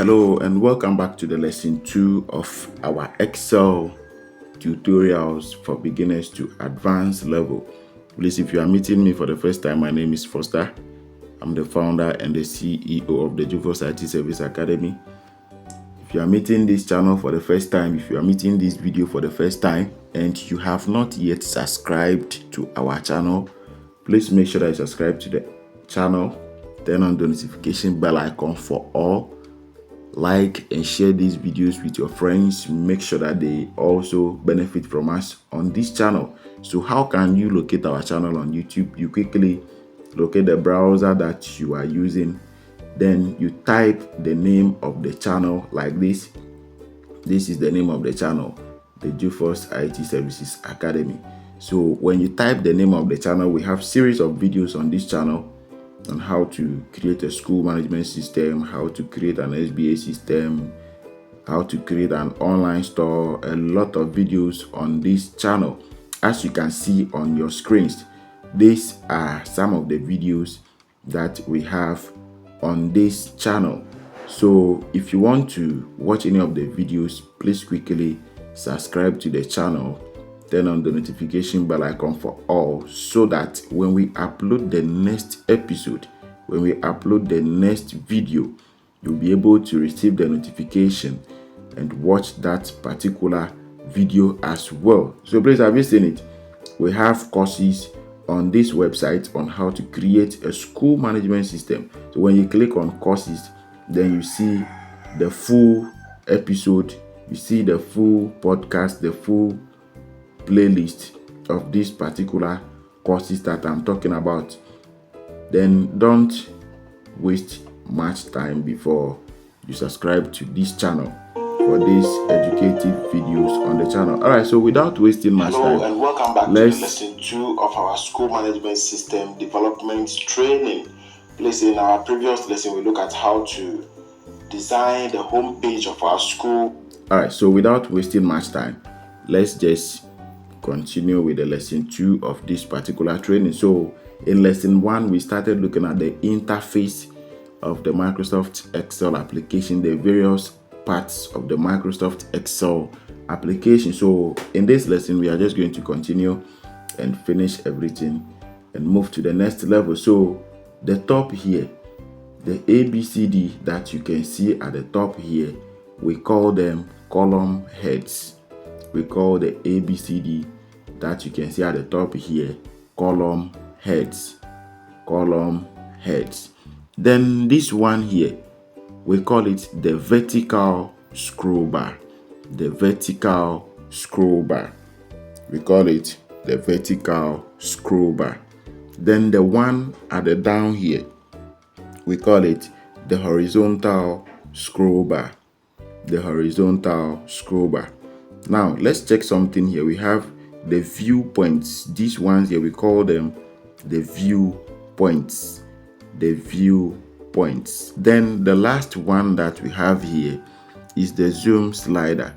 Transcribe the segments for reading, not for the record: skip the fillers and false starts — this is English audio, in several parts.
Hello and welcome back to the lesson 2 of our Excel tutorials for beginners to advanced level. Please, if you are meeting me for the first time, my name is Foster. I'm the founder and the CEO of the Jufos IT Service Academy. If you are meeting this channel for the first time, if you are meeting this video for the first time and you have not yet subscribed to our channel, please make sure that you subscribe to the channel, turn on the notification bell icon for all, like and share these videos with your friends. Make sure that they also benefit from us on this channel. So how can you locate our channel on YouTube? You quickly locate the browser that you are using, then you type the name of the channel like this. This is the name of the channel, the Jufos IT Services Academy. So when you type the name of the channel, we have series of videos on this channel on how to create a school management system, how to create an SBA system, how to create an online store, a lot of videos on this channel. As you can see on your screens, these are some of the videos that we have on this channel. So if you want to watch any of the videos, please quickly subscribe to the channel, turn on the notification bell icon for all, so that when we upload the next episode, when we upload the next video, you'll be able to receive the notification and watch that particular video as well. So please, have you seen it? We have courses on this website on how to create a school management system. So when you click on courses, then you see the full episode, you see the full podcast, the full playlist of these particular courses that I'm talking about. Then don't waste much time before you subscribe to this channel for these educative videos on the channel. All right, so without wasting much time, and welcome back to the lesson 2 of our school management system development training. Please, in our previous lesson, we look at how to design the home page of our school. All right, so without wasting much time, let's just continue with the lesson 2 of this particular training. So in lesson 1, we started looking at the interface of the Microsoft Excel application, the various parts of the Microsoft Excel application. So in this lesson, we are just going to continue and finish everything and move to the next level. So the top here, the ABCD that you can see at the top here, we call them column heads. We call the ABCD that you can see at the top here column heads. Column heads. Then this one here, we call it the vertical scroll bar. The vertical scroll bar. We call it the vertical scroll bar. Then the one at the down here, we call it the horizontal scroll bar. The horizontal scroll bar. Now let's check something here. We have the viewpoints. These ones here, we call them the viewpoints. The viewpoints. Then the last one that we have here is the zoom slider.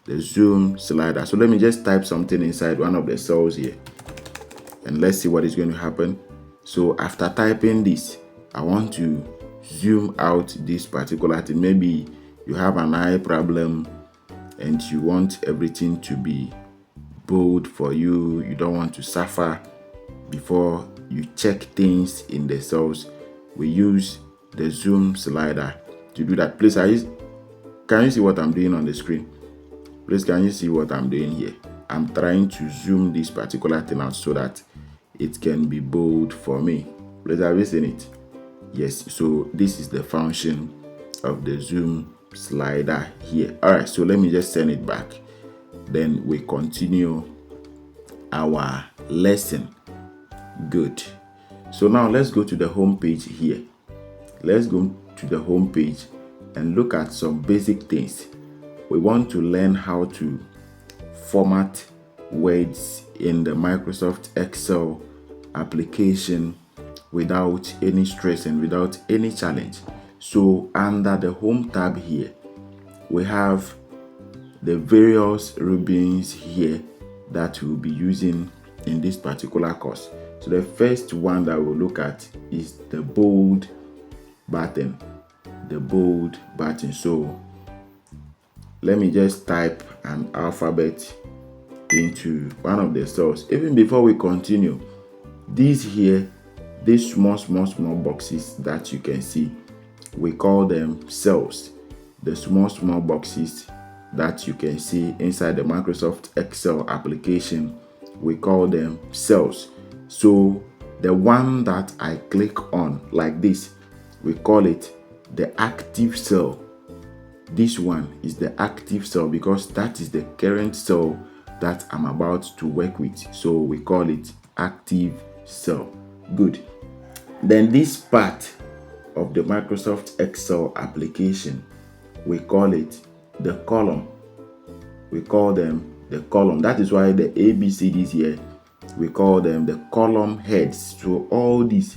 The zoom slider. So let me just type something inside one of the cells here, and let's see what is going to happen. So after typing this, I want to zoom out this particular thing. Maybe you have an eye problem and you want everything to be bold for you. You don't want to suffer before you check things in the cells. We use the zoom slider to do that. Please, can you see what I'm doing on the screen? Please, can you see what I'm doing here? I'm trying to zoom this particular thing out so that it can be bold for me. Please, have you seen it? Yes, so this is the function of the zoom slider here. All right, so let me just send it back. Then we continue our lesson. Good. So now let's go to the home page here. Let's go to the home page and look at some basic things. We want to learn how to format words in the Microsoft Excel application without any stress and without any challenge. So under the home tab here, we have the various ribbons here that we'll be using in this particular course. So the first one that we'll look at is the bold button. the bold button. So let me just type an alphabet into one of the cells. Even before we continue, these small boxes that you can see, we call them cells. The small boxes that you can see inside the Microsoft Excel application, we call them cells. So the one that I click on like this, we call it the active cell. This one is the active cell because that is the current cell that I'm about to work with. So we call it active cell. Good. Then this part of the Microsoft Excel application, we call it the column. We call them the column. That is why the ABCDs here, we call them the column heads. So all these,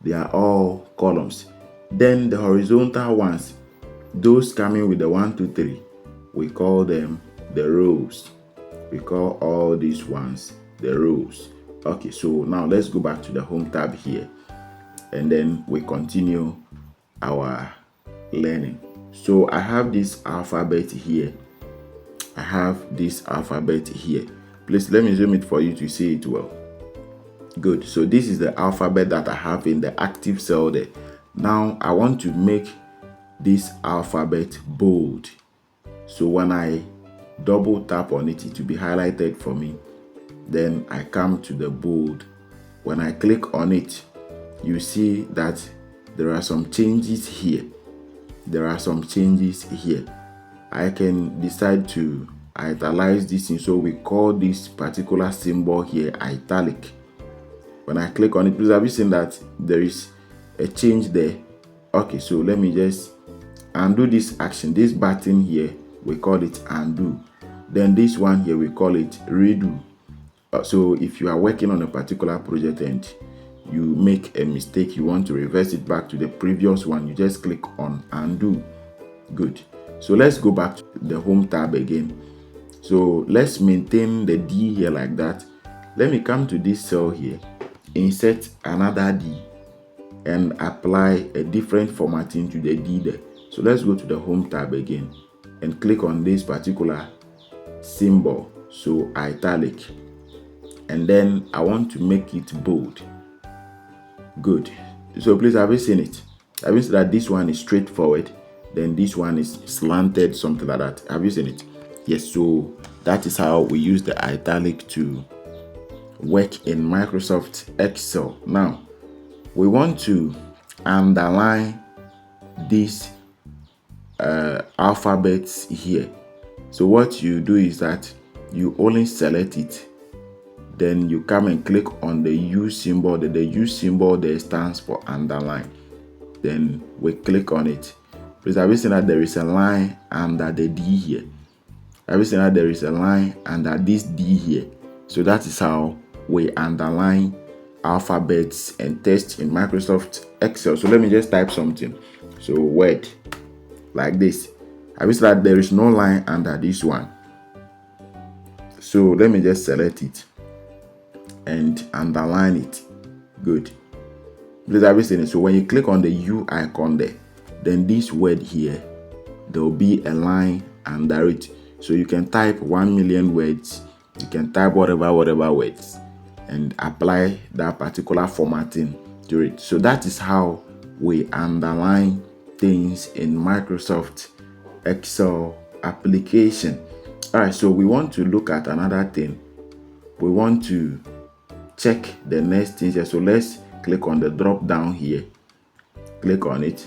they are all columns. Then the horizontal ones, those coming with the 1, 2, 3, we call them the rows. We call all these ones the rows. Okay, so now let's go back to the home tab here, and then we continue our learning. So I have this alphabet here. I have this alphabet here. Please let me zoom it for you to see it well. Good. So this is the alphabet that I have in the active cell there. Now I want to make this alphabet bold. So when I double tap on it, it will be highlighted for me. Then I come to the bold. When I click on it, you see that there are some changes here. There are some changes here. I can decide to italize this thing. So we call this particular symbol here italic. When I click on it, please have you seen that there is a change there? Okay, so let me just undo this action. This button here, we call it undo. Then this one here, we call it redo. So if you are working on a particular project and you make a mistake, you want to reverse it back to the previous one, you just click on undo. Good. So let's go back to the home tab again. So let's maintain the D here like that. Let me come to this cell here, insert another D, and apply a different formatting to the D there. So let's go to the home tab again and click on this particular symbol, so italic, and then I want to make it bold. Good. So please, have you seen it? Have you seen that this one is straightforward, then this one is slanted, something like that? Have you seen it? Yes. So that is how we use the italic to work in Microsoft Excel. Now we want to underline these alphabets here. So what you do is that you only select it, then you come and click on the U symbol. The U symbol there stands for underline. Then we click on it. Please, have you seen that there is a line under the D here? Have you seen that there is a line under this D here? So that is how we underline alphabets and text in Microsoft Excel. So let me just type something. So word like this. Have you seen that there is no line under this one? So let me just select it and underline it. Good. Please, have you seen it? So when you click on the U icon there, then this word here, there will be a line under it. So you can type 1 million words. You can type whatever words and apply that particular formatting to it. So that is how we underline things in Microsoft Excel application. All right, so we want to look at another thing. We want to check the next thing here. So let's click on the drop down here. Click on it.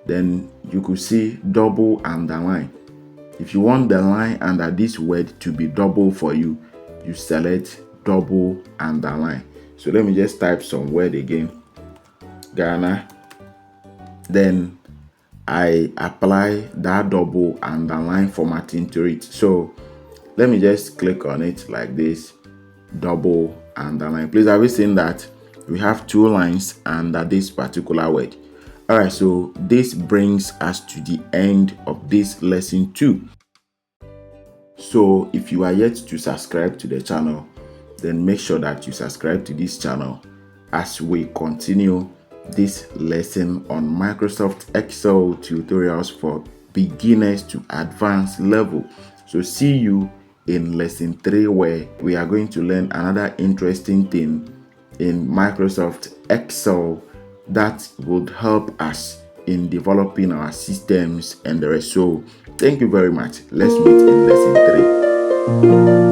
Then you could see double underline. If you want the line under this word to be double for you, you select double underline. So let me just type some word again. Ghana. Then I apply that double underline formatting to it. So let me just click on it like this. Double underline. Please, have you seen that we have 2 lines under this particular word? All right, so this brings us to the end of this lesson 2. So if you are yet to subscribe to the channel, then make sure that you subscribe to this channel as we continue this lesson on Microsoft Excel tutorials for beginners to advanced level. So see you in lesson 3, where we are going to learn another interesting thing in Microsoft Excel that would help us in developing our systems and the rest. So thank you very much. Let's meet in lesson 3.